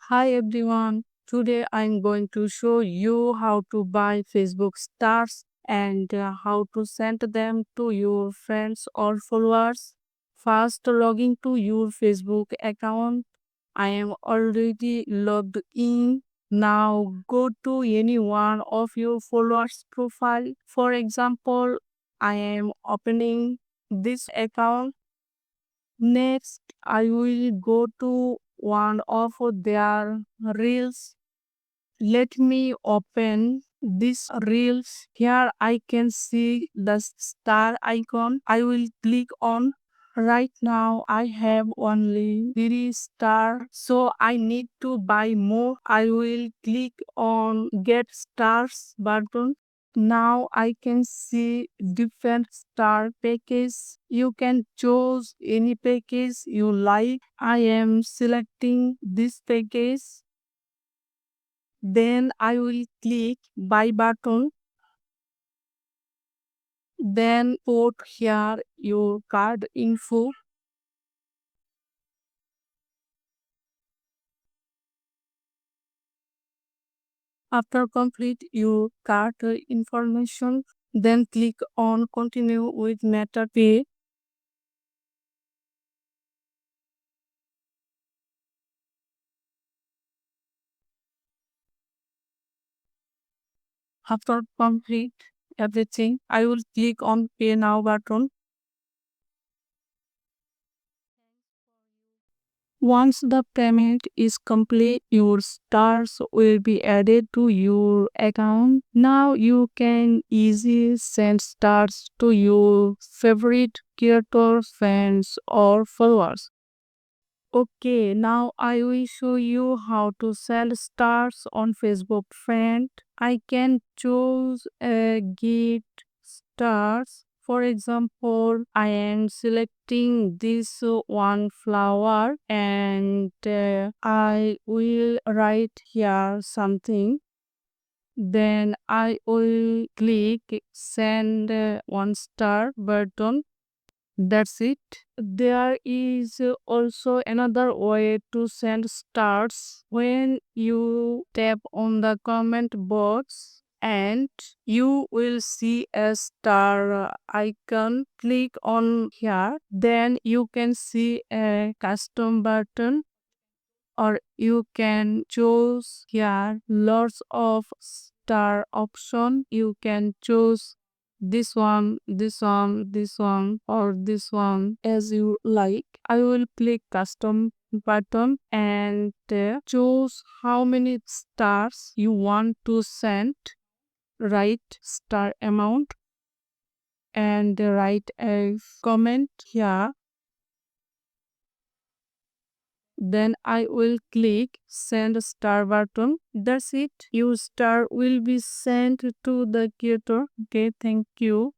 Hi everyone. Today I'm going to show you how to buy Facebook stars and how to send them to your friends or followers. First, logging to your Facebook account. I am already logged in. Now go to any one of your followers' profile. For example, I am opening this account. Next, I will go to one of their reels. Let me open this reels. Here I can see the star icon. I will click on. Right now I have only 3 stars, so I need to buy more. I will click on get stars button. Now I can see different star package. You can choose any package you like. I am selecting this package. Then I will click buy button. Then put here your card info. After complete your card information, then click on continue with Meta Pay. After complete everything, I will click on pay now button. Once the payment is complete, your stars will be added to your account. Now you can easily send stars to your favorite creators, fans, or followers. Okay, now I will show you how to sell stars on Facebook friend. I can choose a get stars. For example, I am selecting this one flower and I will write here something. Then I will click send one star button. That's it. There is also another way to send stars. When you tap on the comment box and you will see a star icon. Click on here. Then you can see a custom button or you can choose here lots of star option. You can choose this one, this one, this one, or this one as you like. I will click custom button and choose how many stars you want to send. Write star amount and write a comment here. Then I will click send star button. That's it. Your star will be sent to the creator. Okay, thank you.